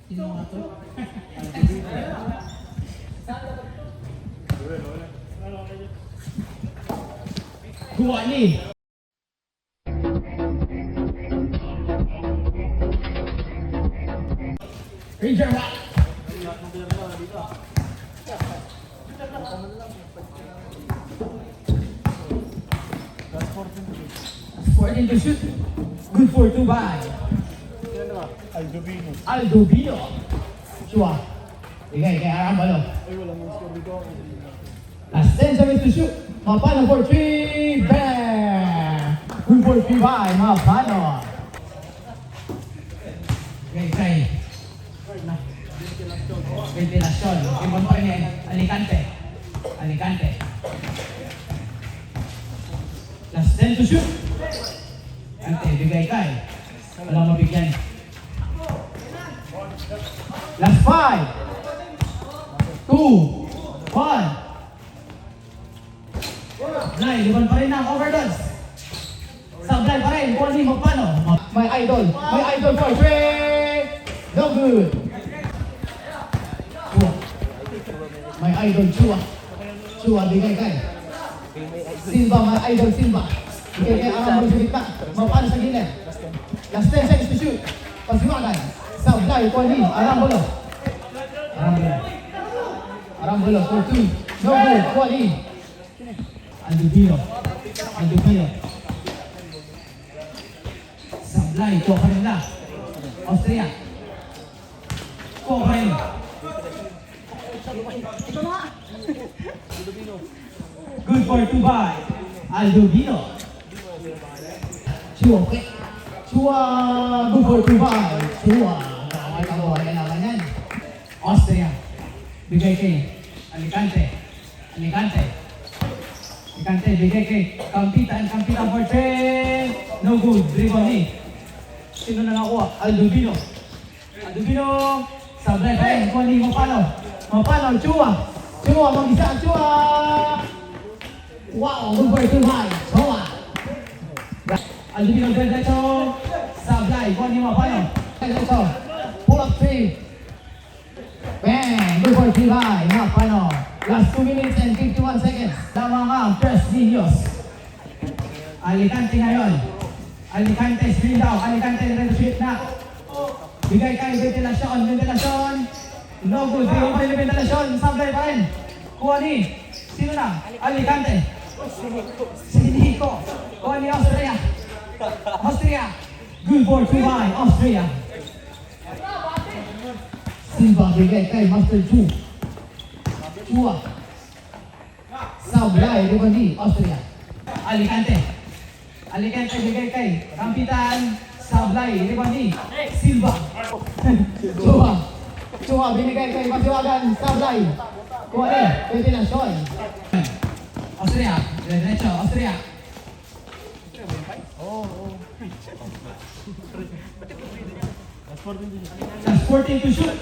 Sino nga to? Guwani. Ranger Rock. 14 to shoot. Good for 2 by Aldovino. Chua. Bigay kay Arambalo. Last 10 seconds to shoot. Mapano for 3. Bang! Good for 3 by Mapano. Bigay kay Ventilasyon. Ibon pa rin Alicante. Last 10 to shoot. Ante, bigay kay. Walang mabigyan. Last 5. 2. 1. Nay, liban pa rin ang overdose. Sablay pa rin. Kung hindi magpano. My idol for 3. No good. Chua. My idol, Chua. Chua, bigay kay. Simba, my idol, Simba. Bigay kay Arambalo sa gitna. Mapano sa gilid. Last 10 seconds to shoot. Pasiwagan. Sablay, kung hindi. Arambalo for 2. No good. Kung hindi. Aldovino. Sablay, kuha pa rin na. Austria. Kuha pa rin. Good for 2 by Aldovino. Chua, okay. Chua, good for 2 by Chua. Kaway naman yan. Austria. Bigay kay Alicante, bigay kay Kampitan for 3. No good. Rebound ni. Sino na nakuha? Aldovino. Sablay pa rin. Kung hindi Mapano. Chua, mag-isa. Chua. Wow, good for 2 by Chua. Aldovino derecho. Sablay. Kung hindi Mapano. Derecho. Pull up 3. Bang! Good for 3 by Mapano. Last 2 minutes and 51 seconds. Lamang ang Tres Niños. Alicante ngayon. Alicante screen down. Alicante red shoot na. Bigay kay ventilasyon. No good. Bigay pa rin ventilasyon. Sablay pa rin. Kuha ni. Sino na? Alicante. Si Nico. Kuha ni Austria. Good for 2 by Austria. Simba bigay kay Master 2. Chua. Sablay, Ribandi, Austria. Alicante bigay kay Kampitan. Sablay, Ribandi, Silva. Chua binigay kay Masiwagan. Sablay. Kuha rin, ventilasyon. Austria, derecho, Austria. That's 14 to shoot.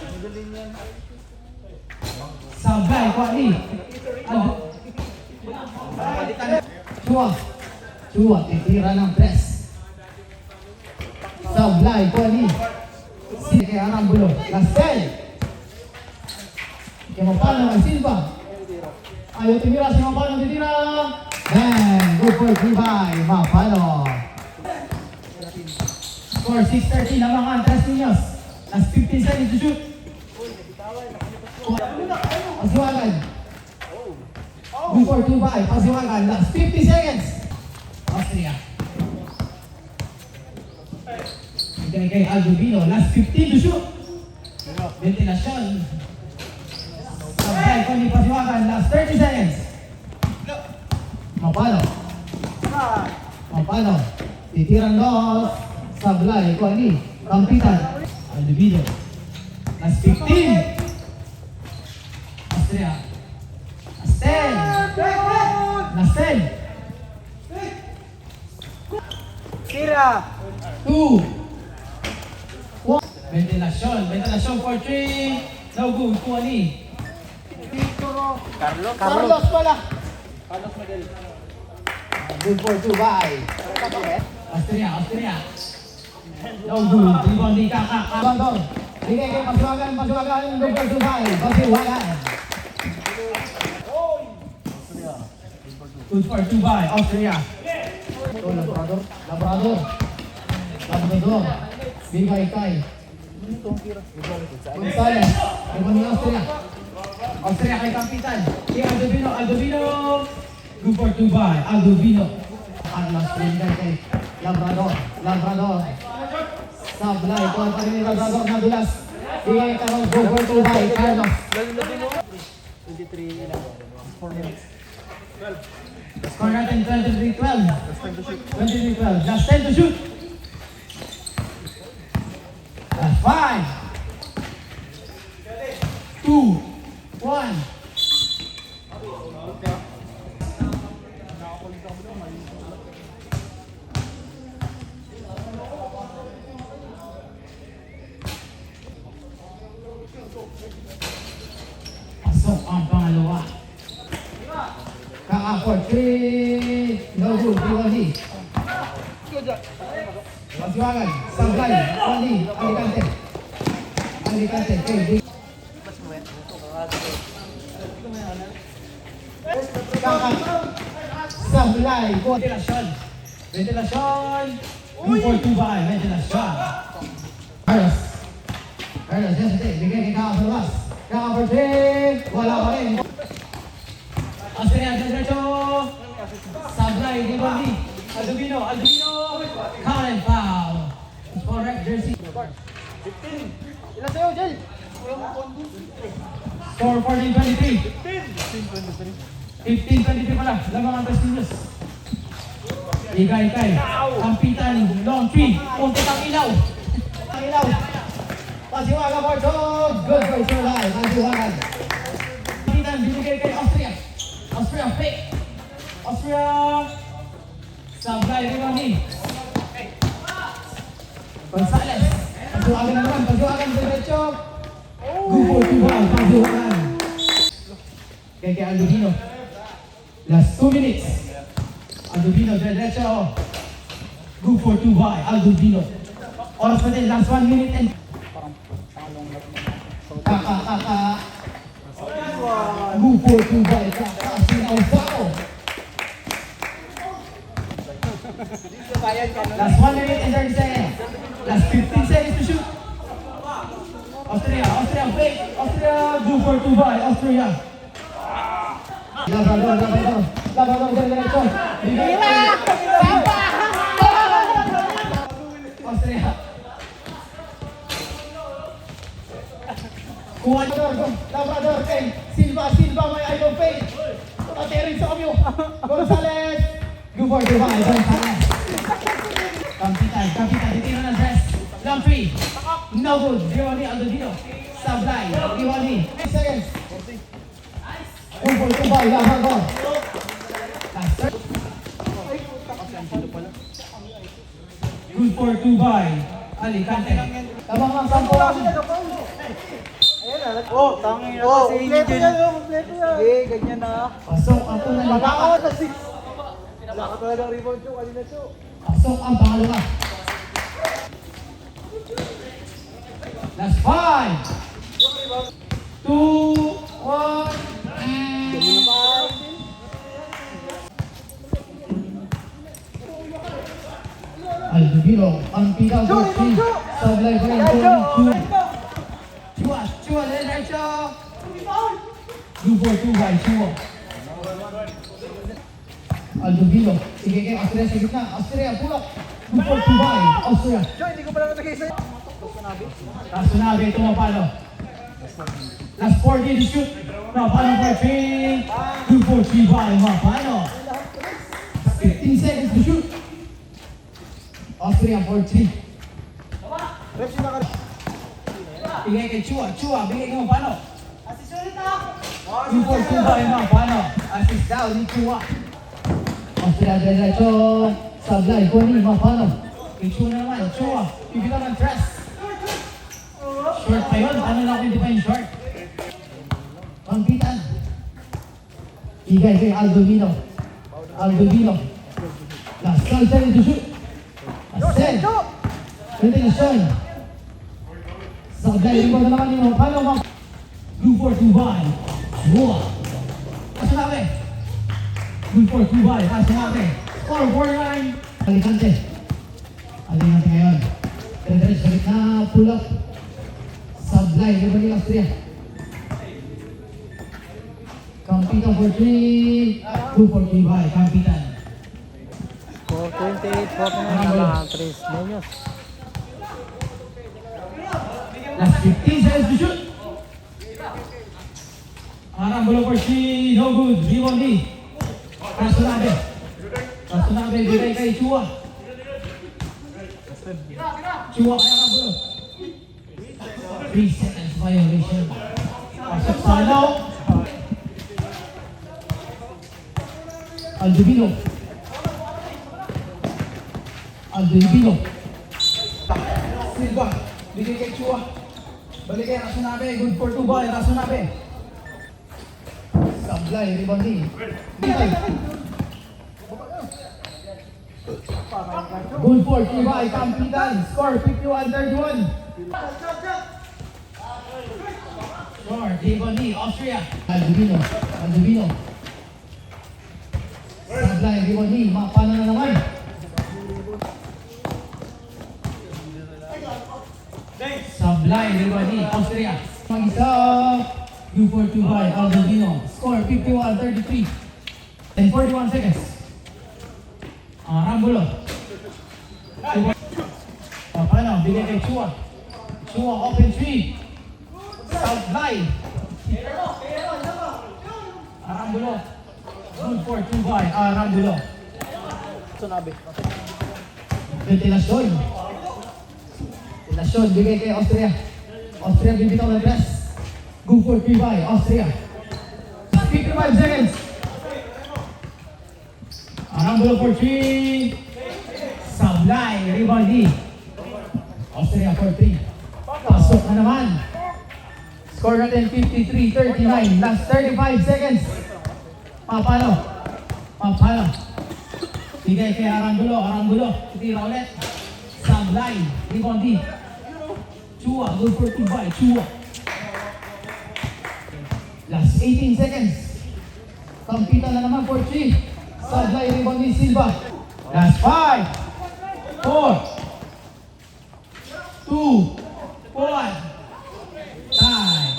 Sablay, kuha ni. Chua, titira ng press. Sablay, kuha ni. Sige kay Arambalo. Last 10. Kaya Mapano ang Silva. Ayaw tumira si Mapano, titira. And good for 3 by Mapano. Score 6-13 ang mga Tres Niños. Last 15 seconds to shoot. Pasiwagan. Good for 2 by Pasiwagan. Last 50 seconds. Austria. Bigay kay Aldovino. Last 15 to shoot. Ventilasyon. Sablay ko ni Pasiwagan. Last 30 seconds. Mapano. Titirang loss. Sablay ko ni Kampitan. Aldovino. Last 15. Austria. Last 10. Tira. 2. 1. Ventilasyon for 3. No good. Kuha ni Carlos pala. good for 2 by Austria. No good. Rebound ni Kaka. Bigay kay Pasuagan, Google Dubai, Pasuagan. Good for Dubai, Austria. So, Labrador. Bigay kay Gonzales, Limon Austria. Austria kay Kapitan. Si Aldovino. Good for Dubai, Aldovino. Carlos Bigay kay Labrador. Sablay, kuha pa rin ni Labrador na dulas. Bigay ka ng go for Dubai, Carlos. 23, 4 minutes. Score natin 23-12. 23-12. Just 10 to shoot. That's 5, 2, 1. Pasok ang pangalawa. Ka-for 3. No good. Diwali. Pasuagan. Sablay. Wali. Alicante. Okay. Sablay. Ventilasyon. Good for Dubai. Ventilasyon. Carlos, yes, bigay kay Kaka-Luas. Kaka-for 3. Wala pa rin. Austria, diretso. Sablay, Diwali. Aldovino. Colin foul. Correct jersey. 15. Ilan sa'yo, Jel? Score 14-23. 15-23 pala. Lamang ang Prestigious. Igay kay Kampitan, long three. Puntik ang ilaw. Pasiwaga for two. Good for Solay. Pasiwagan. Kampitan, binigay kay Austria. Austria fake. Sablay, Rimani. Gonzales. Pasuagan diretso. Good for Dubai. Pasuagan. Kay Aldovino. Last 2 minutes. Aldovino diretso. Good for Dubai. Aldovino. Oras pa din. Last 1 minute and... Good for Dubai. Sinaw-sao. Last 1 minute and 30 seconds. Last 15 seconds to shoot. Austria, fake. Good for Dubai. Austria. Labrador, diretso. Austria. Kuha Labrador kay Silva, may idol fake. Tumatering sa kamyo. Gonzales. Good for Dubai. Gonzales. Kampitan, titira ng dress. Long three. No good. Diwali, Aldovino. Sablay, Diwali. 8 seconds. Good for Dubai, Labrador. Good for Dubai, Alicante. Tabang ang sampo. Oh, tangin na kasi Angel. Kompleto yan. Ganyan na. Pasok ang unang labakan. Wala ka talagang rebound yung kanina siyo. Pasok ang pangalawa. Last 5, 2, 1, and... Aldovino, ang pigaw for 3. Sablay for 2. Chua, diretso. Good for Dubai, Chua. Aldovino, sige kay Austria sa gitna. Austria, pulak. Good for Dubai, Austria. Joy, hindi ko pala natagay sa'yo. Kasunabi, tumapalo. Last 40 to shoot. Mapano for 3. Good for Dubai, mapano. 15 seconds to shoot. Austria for 3. Reps yung naka... Bigay kay Chua, bigay kay mapano. Good for Dubai, mapano. Assist daw ni Chua. Austria diretso. Sablay, Goni, mapano. Kay Chua na naman, Chua. Bibigyan ng dress. Short pa yun, paano na ako hindi pa yung short? Pangpitan. Bigay kay Aldovino. Last 12 seconds to shoot. Ascend. Ventilasyon. Sablay, rebound na naman ni Mapano. Good for Tubay. Buwa. Kasanabi. Good for Tubay. Kasanabi. Score 49. Alicante. Alicante ngayon. Pedres balik na pull up. Sablay, rebound ni Austria. Kampitan for 3. Good for Tubay. Kampitan. 4-28, 4 na mga Tres Menyos. Last 15 seconds to shoot. Arambolo for 3. No good. Rebound ni Kasanabe. Kasanabe, bigay kay Chua. Chua kay Arambolo. 3 seconds violation. Pasok sa alaw. Aldovino. Aldovino. Silva. Bigay kay Chua. Balik kay Rasonabe. Good for 2 ball. Rasonabe. Sablay. Rebound ni Bitay. Good for 3 ball. Kampitan. Score 51-31. Score. Rebound ni Austria. Aldovino. Aldovino. Sablay. Rebound ni Mapana na naman. Sablay, rebound ni Austria. Mag-isa. Good for 2 by Aldovino. Score 51-33. And 41 seconds. Rambulo. Paano? Bigay kay Chua. Chua open 3. Sablay. Rambulo. Good for 2 by Rambulo. Sunabi. Ventilasyon. Ventilasyon, bigay kay Austria. Austria bibitaw ng press. Go for 3 by Austria. 55 seconds. Arambolo for 3. Sablay, rebound ni Austria for 3. Pasok na naman. Score natin 53-39. Last 35 seconds. Papano? Papano? Bigay kay Arambolo. Arambolo. Tira ulit. Sablay. Rebound ni Chua. Good for 2 by Chua. Last 18 seconds. Kampitan na naman for 3. Sablay. Rebound ni Silva. Last 5. 4. 2. 1. Time.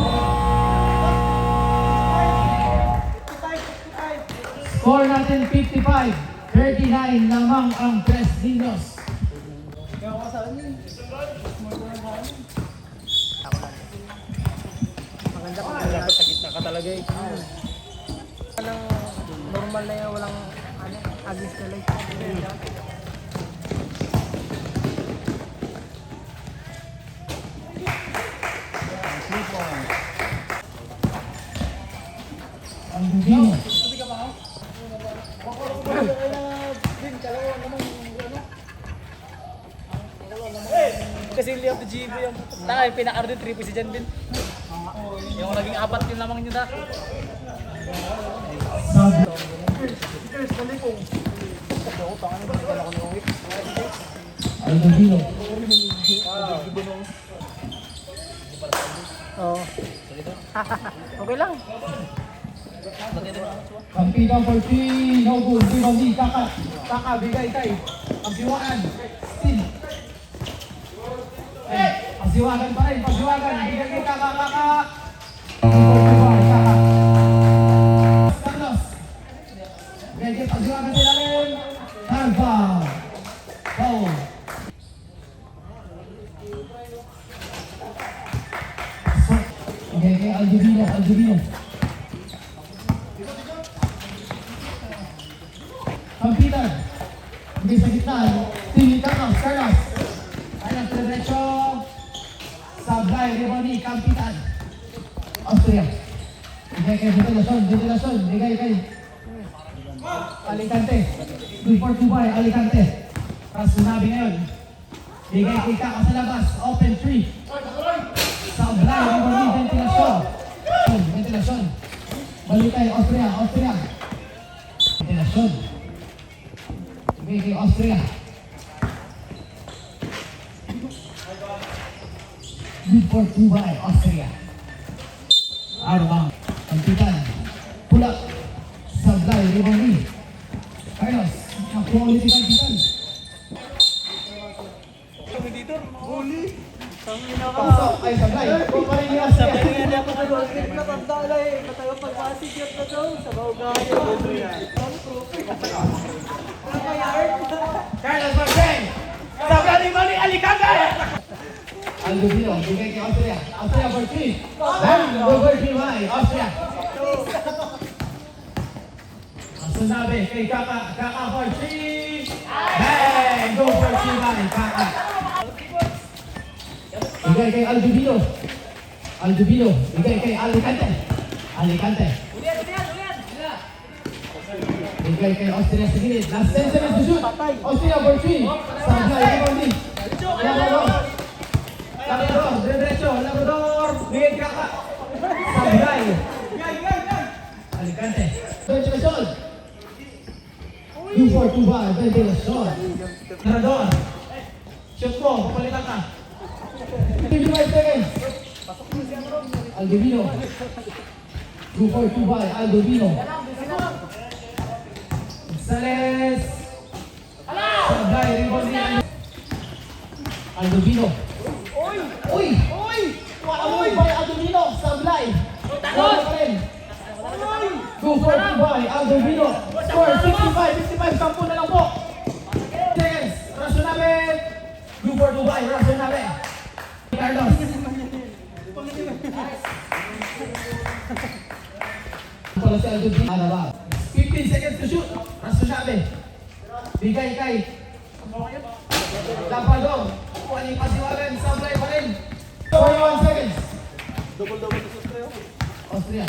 Score natin 55-39 lamang ang Tres Niños. Maganda pag dapat sa gitna ka talaga eh. Walang normal na yan, walang against the light. Ang Dubino. Kasi lihat the GB yung tanga yung pinaka-RD 3 si Jan din. Yung naging 4 yun lamang nyo da. Sabi. Ang Dubino. Oo. Okay lang. Kampitan for 3. No good. Rebound ni Kaka. Kaka, bigay kay Pagsiwagan. Steve. Pagsiwagan pa rin. Pagsiwagan. Bigay kay Kaka. Kaka. Kaka. Carlos. Bigay kay Pagsiwagan sila rin. Foul. Foul. Bigay kay Aldovino. Aldovino. Kampitan. Bigay sa gitna. Tingin Carlos. Carlos. Ayan, diretso. Sablay, rebound ni Kampitan. Austria. Bigay kay Ventilasyon. Ventilasyon. Bigay kay Alicante. 3-4-2 by Alicante. Rasonabe ngayon. Bigay kay Kaka sa labas. Open 3. Sablay, rebound ni Ventilasyon. Ventilasyon. Balik kay Austria. Austria. Ventilasyon. Bigay kay Austria. Good 2-4-2 by Austria. Out of bounds. Kampitan. Pull up. Sablay, rebound ni Carlos. Nakuha ulit si Kampitan. Pasok ay Sablay. Kung pa rin ni Austria. Carlos Martin. Sablay ni Manny Alicante. Aldo Vino, bigay kay Austria. Austria for 3. Bang! Over 3 by Austria. Sinabi kay Kaka. Kaka for 3. Bang! Go for 3 by Kaka. Bigay kay Aldo Vino. Aldo Vino. Bigay kay Alicante. Alicante. Bigay kay Austria sa gilid. Last 10 seconds to shoot. Austria for 3. Sablay, rebound ni Labrador. Labrador, diretso. Labrador. Bigay kay Kaka. Sablay. Alicante. Ventilacion. 2-4-2 by Ventilacion. Labrador. Shoot mo. Papalitan ka. 55 seconds. Aldovino. 2-4-2 by Aldovino. Gonzales. Sablay, rebound ni Aldovino. Uy! Uy! By Aldovino. Sablay. Wala pa rin. 2-4-2 by Aldovino. Score 65. 10 na lang po. Seconds. Rasonabe. 2-4-2 by Rasonabe. Carlos. Pala si Aldo Vino. Ano ba? 15 seconds to shoot. Rasonabe. Bigay kay Labrador. Kuha ni Pasiwagan. Sablay pa rin. 41 seconds. Double to Austria. Austria.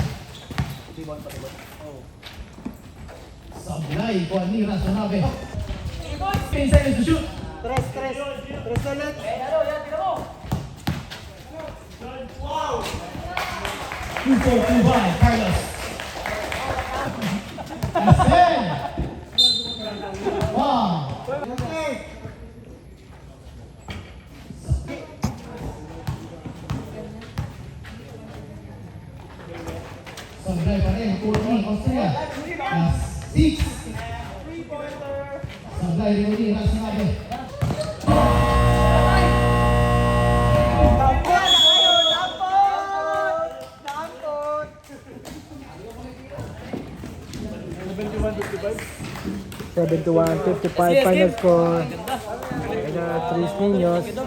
Sablay. Kuha ni Rasonabe. 15 seconds to shoot. Tres ulit. Wow! 2-4-2 by Carlos. Asen! Wow! Sablay pa rin. Kuha Austria. 6. Sablay rin ulit. Rasonabe. Seven to 1, 55 final score. Tris Niños.